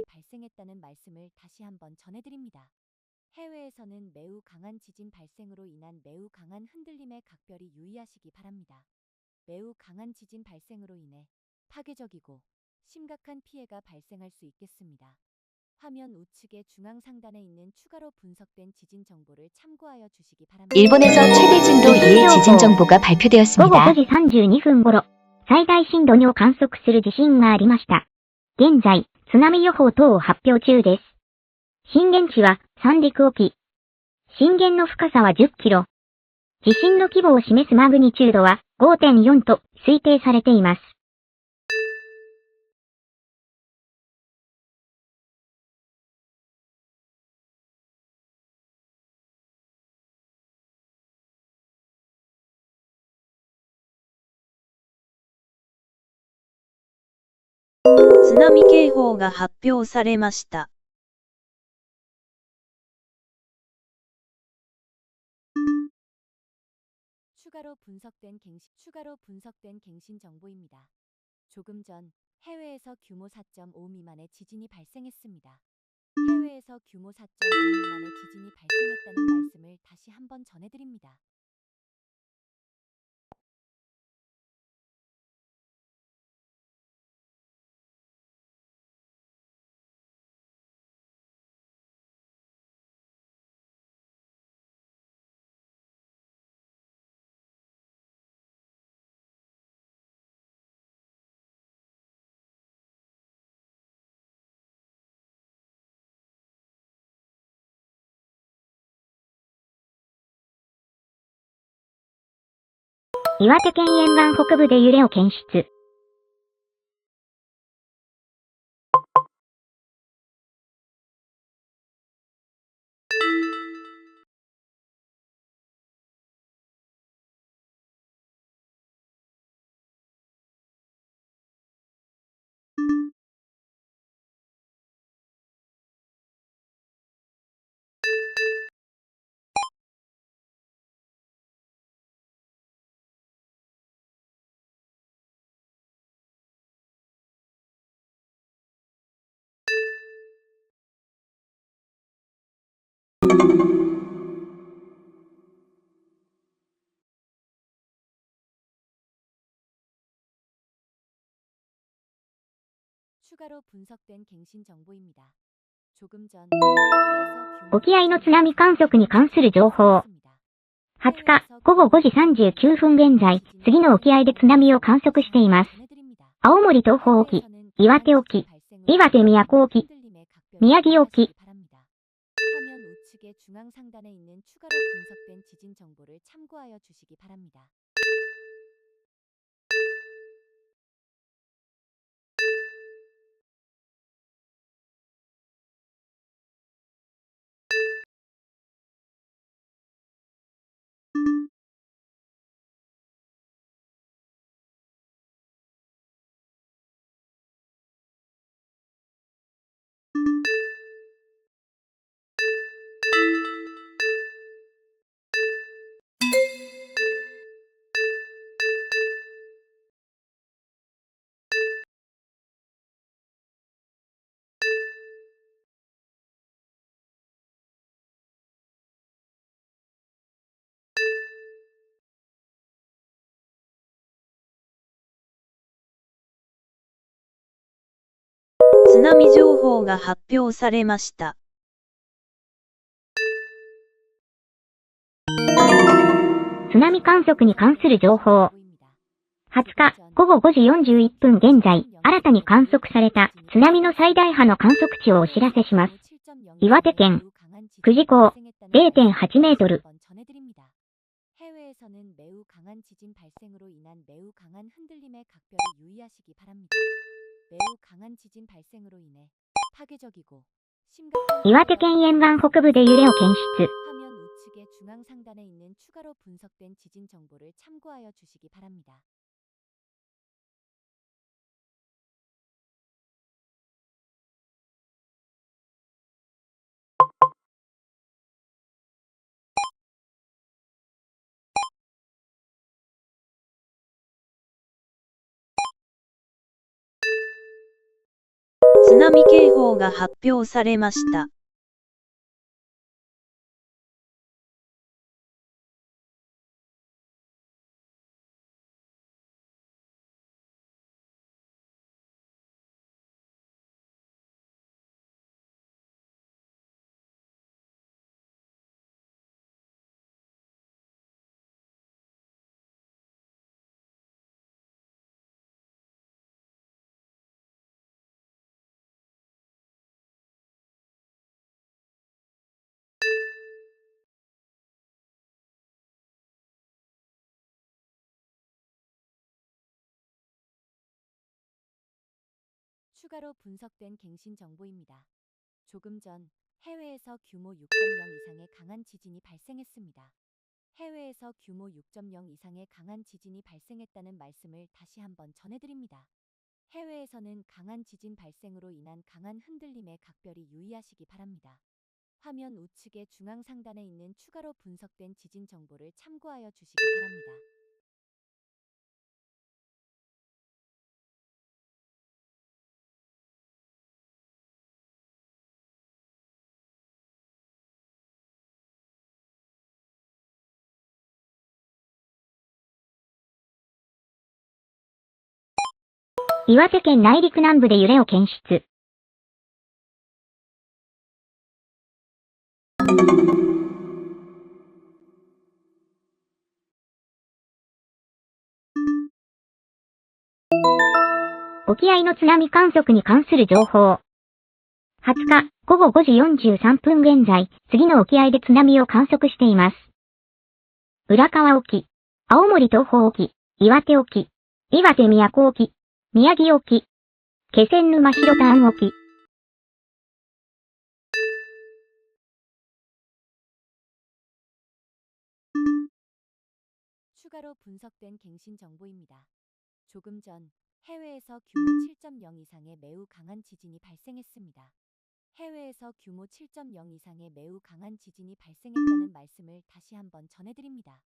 발생했다는 말씀을 다시 한번 전해드립니다. 해외에서는 매우 강한 지진 발생으로 인한 매우 강한 흔들림에 각별히 유의하시기 바랍니다. 매우 강한 지진 발생으로 인해 파괴적이고 심각한 피해가 발생할 수 있겠습니다. 화면 우측의 중앙 상단에 있는 추가로 분석된 지진 정보를 참고하여 주시기 바랍니다. 일본에서 최대 진도 2의 지진 정보가 午後 발표되었습니다. 5時32分頃、最大震度2を観測する地震がありました。現在、津波予報等を発表中です。震源地は三陸沖。震源の深さは10キロ。地震の規模を示すマグニチュードは 5.4 と推定されています。津波警報が発表されました。추가로 분석된 갱신 정보입니다. 조금 전 해외에서 규모 4.5 미만의 지진이 발생했습니다. 해외에서 규모 4.5 미만의 지진이 발생했다는 말씀을 다시 한번 전해드립니다.岩手県沿岸北部で揺れを検出。추가로 분석된 갱신 정보입니다. 조금 전沖合の津波観測に関する情報。20日午後5時39分現在、次の沖合で津波を観測しています。青森東方沖、岩手沖、岩手宮古沖、宮城沖。화면 우측의 중앙 상단에 있는 추가로 분석된 지진 정보를 참고하여 주시기 바랍니다.津波情報が発表されました。津波観測に関する情報。20日午後5時41分現在、新たに観測された津波の最大波の観測値をお知らせします。岩手県久慈港 0.8 メートル。 해외에서는 매우 강한 지진 발생으로 인한 매우 강한 흔들림에 각별히 유의하시기 바랍니다. 매우 강한 지진 발생으로 인해 파괴적이고 심각한 岩手県沿岸北部で揺れを検出。 화면 우측의 중앙 상단에 있는 추가로 분석된 지진 정보를 참고하여 주시기 바랍니다. 津波警報が発表されました。추가로 분석된 갱신 정보입니다. 조금 전 해외에서 규모 6.0 이상의 강한 지진이 발생했습니다. 해외에서 규모 6.0 이상의 강한 지진이 발생했다는 말씀을 다시 한번 전해드립니다. 해외에서는 강한 지진 발생으로 인한 강한 흔들림에 각별히 유의하시기 바랍니다. 화면 우측의 중앙 상단에 있는 추가로 분석된 지진 정보를 참고하여 주시기 바랍니다.岩手県内陸南部で揺れを検出。沖合の津波観測に関する情報。20日午後5時43分現在、次の沖合で津波を観測しています。浦河沖、青森東方沖、岩手沖、岩手宮古沖、宮城沖、気仙沼広田湾沖。추가로 분석된 갱신 정보입니다. 조금 전 해외에서 규모 7.0 이상의 매우 강한 지진이 발생했습니다. 해외에서 규모 7.0 이상의 매우 강한 지진이 발생했다는 말씀을 다시 한번 전해드립니다.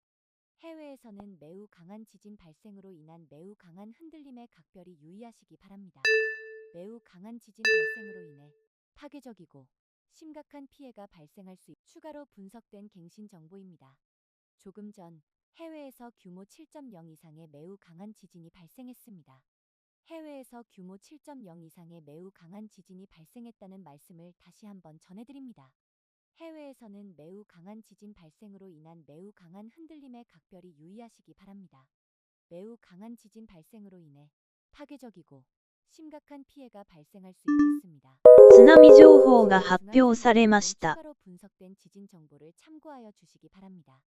해외에서는 매우 강한 지진 발생으로 인한 매우 강한 흔들림에 각별히 유의하시기 바랍니다. 매우 강한 지진 발생으로 인해 파괴적이고 심각한 피해가 발생할 수 있습니다. 추가로 분석된 갱신 정보입니다. 조금 전 해외에서 규모 7.0 이상의 매우 강한 지진이 발생했습니다. 해외에서 규모 7.0 이상의 매우 강한 지진이 발생했다는 말씀을 다시 한번 전해드립니다. 해외에서는 매우 강한 지진 발생으로 인한 매우 강한 흔들림에 각별히 유의하시기 바랍니다. 매우 강한 지진 발생으로 인해 파괴적이고 심각한 피해가 발생할 수 있겠습니다. 津波情報が発表されました。 추가로 분석된 지진 정보를 참고하여 주시기 바랍니다.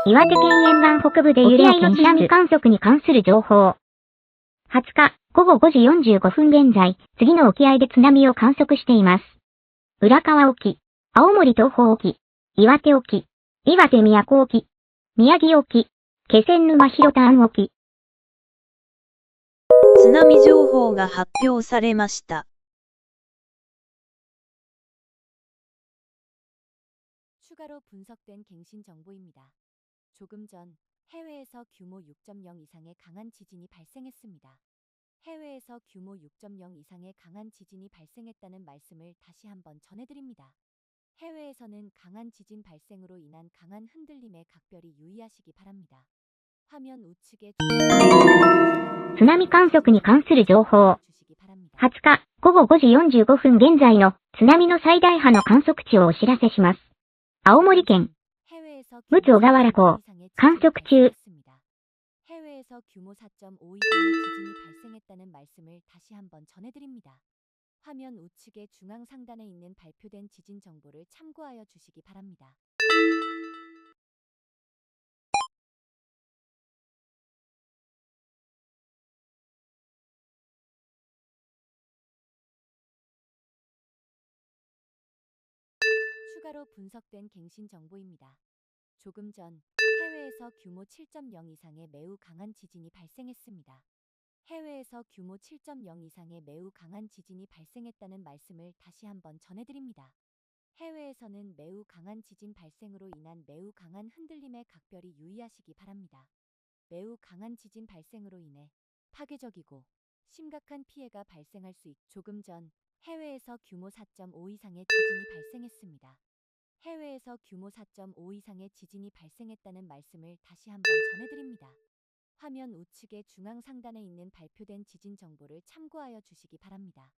岩手県沿岸北部で揺れを検出。沖合の津波観測に関する情報。20日午後5時45分現在、次の沖合で津波を観測しています。浦河沖、青森東方沖、岩手沖、岩手宮古沖、宮城沖、気仙沼広田湾沖。津波情報が発表されました。 추가로 분석된 갱신 정보입니다. 조금 전 해외에서 규모 6.0 이상의 강한 지진이 발생했습니다. 해외에서 규모 6.0 이상의 강한 지진이 발생했다는 말씀을 다시 한번 전해드립니다. 해외에서는 강한 지진 발생으로 인한 강한 흔들림에 각별히 유의하시기 바랍니다. 화면 우측에 津波観測に関する情報。20日午後5時45分現在の津波の最大波の観測値をお知らせします。青森県陸奥小川原港観測中。 해외에서 규모 4.5 이상의 지진이 발생했다는 말씀을 다시 한번 전해드립니다. 화면 우측의 중앙 상단에 있는 발표된 지진 정보를 참고하여 주시기 바랍니다. 추가로 분석된 갱신 정보입니다. 조금 전 해외에서 규모 7.0 이상의 매우 강한 지진이 발생했습니다. 해외에서 규모 7.0 이상의 매우 강한 지진이 발생했다는 말씀을 다시 한번 전해드립니다. 해외에서는 매우 강한 지진 발생으로 인한 매우 강한 흔들림에 각별히 유의하시기 바랍니다. 매우 강한 지진 발생으로 인해 파괴적이고 심각한 피해가 발생할 수 있고 조금 전 해외에서 규모 4.5 이상의 지진이 발생했습니다. 해외에서 규모 4.5 이상의 지진이 발생했다는 말씀을 다시 한번 전해드립니다. 화면 우측의 중앙 상단에 있는 발표된 지진 정보를 참고하여 주시기 바랍니다.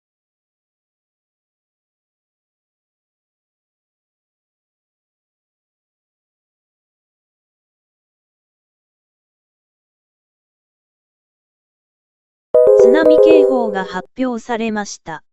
津波警報が発表されました。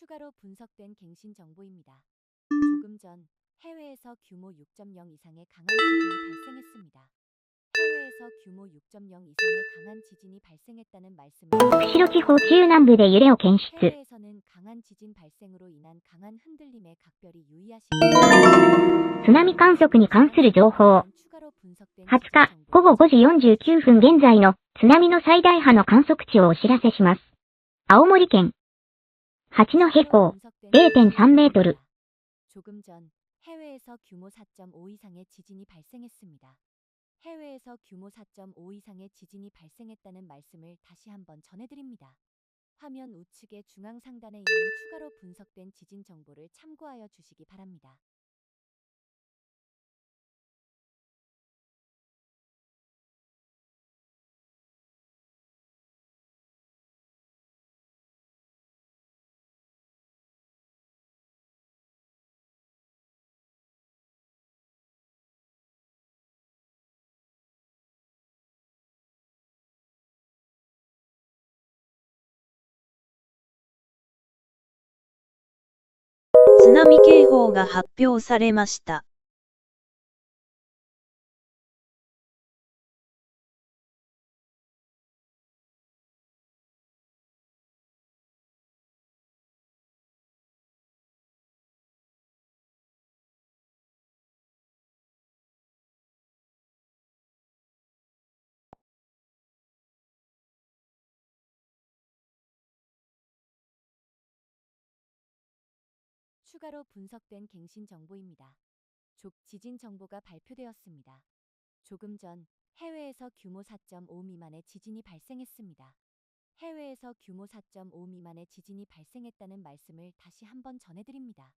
추가로 분석된 갱신 정보입니다. 조금 전 해외에서 규모 6.0 이상의 강한 지진이 발생했습니다. 해외에서 규모 6.0 이상의 강한 지진이 발생했다는 말씀을 釧路地方中南部で揺れを検出。 해외에서는 강한 지진 발생으로 인한 강한 흔들림에 각별히 유의하시기 바랍니다. 津波観測に関する情報。 추가로 분석된 20日午後5時49分現在の津波の最大波の観測値をお知らせします。青森県八戸港 0.3 メートル。 조금 전 해외에서 규모 4.5 이상의 지진이 발생했습니다. 해외에서 규모 4.5 이상의 지진이 발생했다는 말씀을 다시 한번 전해드립니다. 화면 우측의 중앙 상단에 있는 추가로 분석된 지진 정보를 참고하여 주시기 바랍니다.津波警報が発表されました。추가로 분석된 갱신 정보입니다. 지진 정보가 발표되었습니다. 조금 전 해외에서 규모 4.5 미만의 지진이 발생했습니다. 해외에서 규모 4.5 미만의 지진이 발생했다는 말씀을 다시 한번 전해드립니다.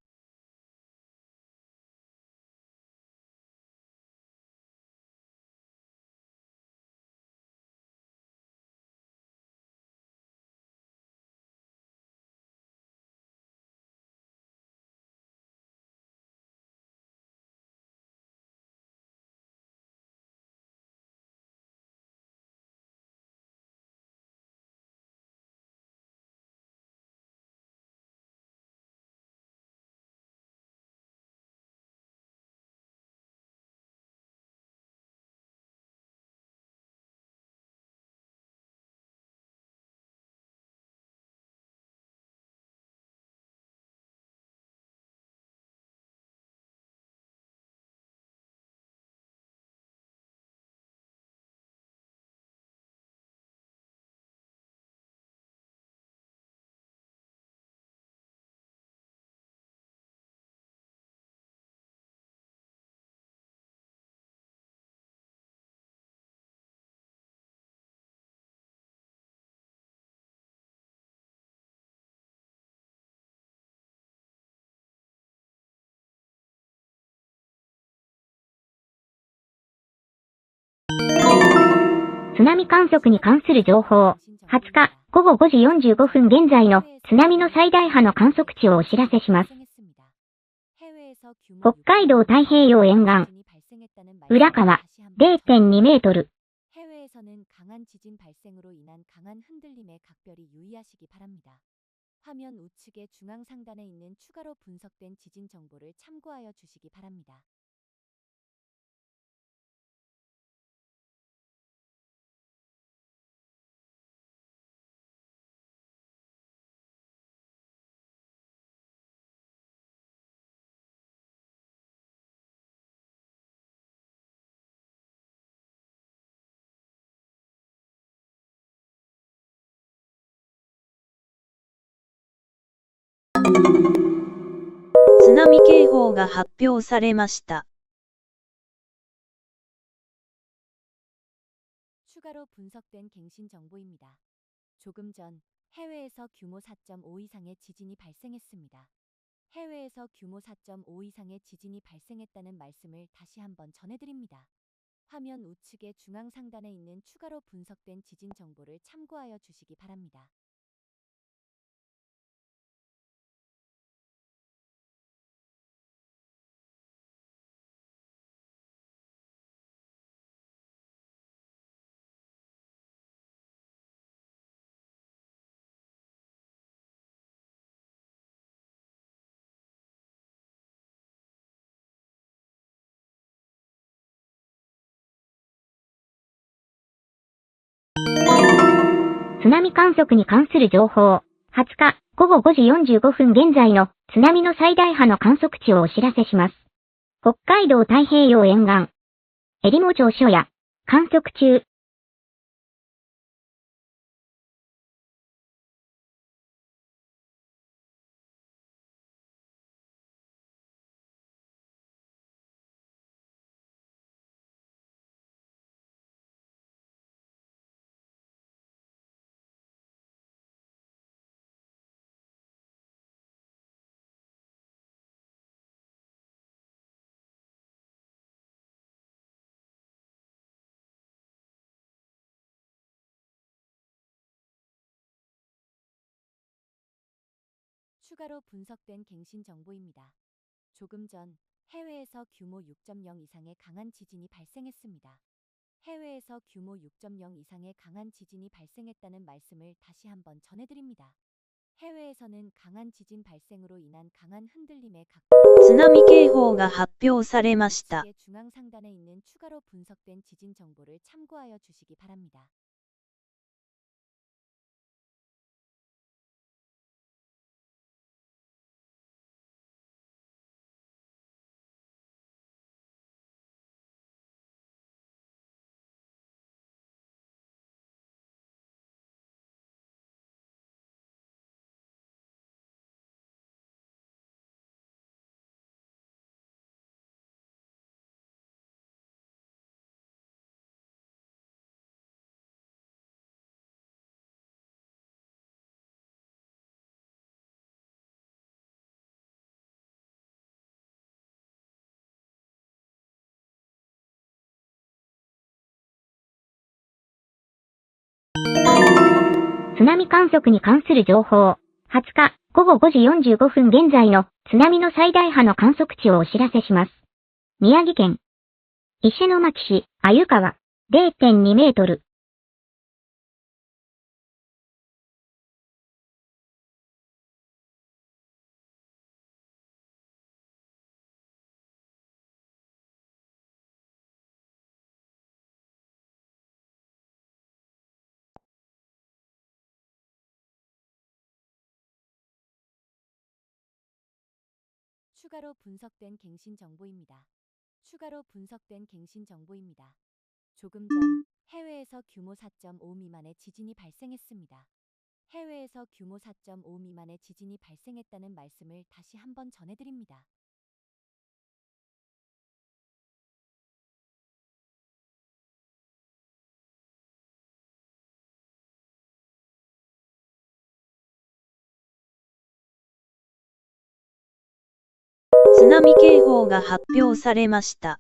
津波観測に関する情報。20日午後5時45分現在の津波の最大波の観測値をお知らせします。北海道太平洋沿岸、浦川 0.2 メートル。 해외에서는 강한 지진 발생으로 인한 강한 흔들림에 각별히 유의하시기 바랍니다. 화면 우측의 중앙 상단에 있는 추가로 분석된 지진 정보를 참고하여 주시기 바랍니다.津波警報が発表されました。 추가로 분석된 갱신 정보입니다. 조금 전 해외에서 규모 4.5 이상의 지진이 발생했습니다. 해외에서 규모 4.5 이상의 지진이 발생했다는 말씀을 다시 한번 전해드립니다. 화면 우측의 중앙 상단에 있는 추가로 분석된 지진 정보를 참고하여 주시기 바랍니다.津波観測に関する情報。20日午後5時45分現在の津波の最大波の観測値をお知らせします。北海道太平洋沿岸、えりも町所や、観測中。추가로 분석된 갱신 정보입니다. 조금 전 해외에서 규모 6.0 이상의 강한 지진이 발생했습니다. 해외에서 규모 6.0 이상의 강한 지진이 발생했다는 말씀을 다시 한번 전해드립니다. 해외에서는 강한 지진 발생으로 인한 강한 흔들림에 津波警報が発表されました。 중앙 상단에 있는 추가로 분석된 지진 정보를 참고하여 주시기 바랍니다.津波観測に関する情報。20日午後5時45分現在の津波の最大波の観測値をお知らせします。宮城県石巻市鮎川 0.2 メートル。추가로 분석된 갱신 정보입니다. 추가로 분석된 갱신 정보입니다. 조금 전 해외에서 규모 4.5 미만의 지진이 발생했습니다. 해외에서 규모 4.5 미만의 지진이 발생했다는 말씀을 다시 한번 전해드립니다.津波警報が発表されました。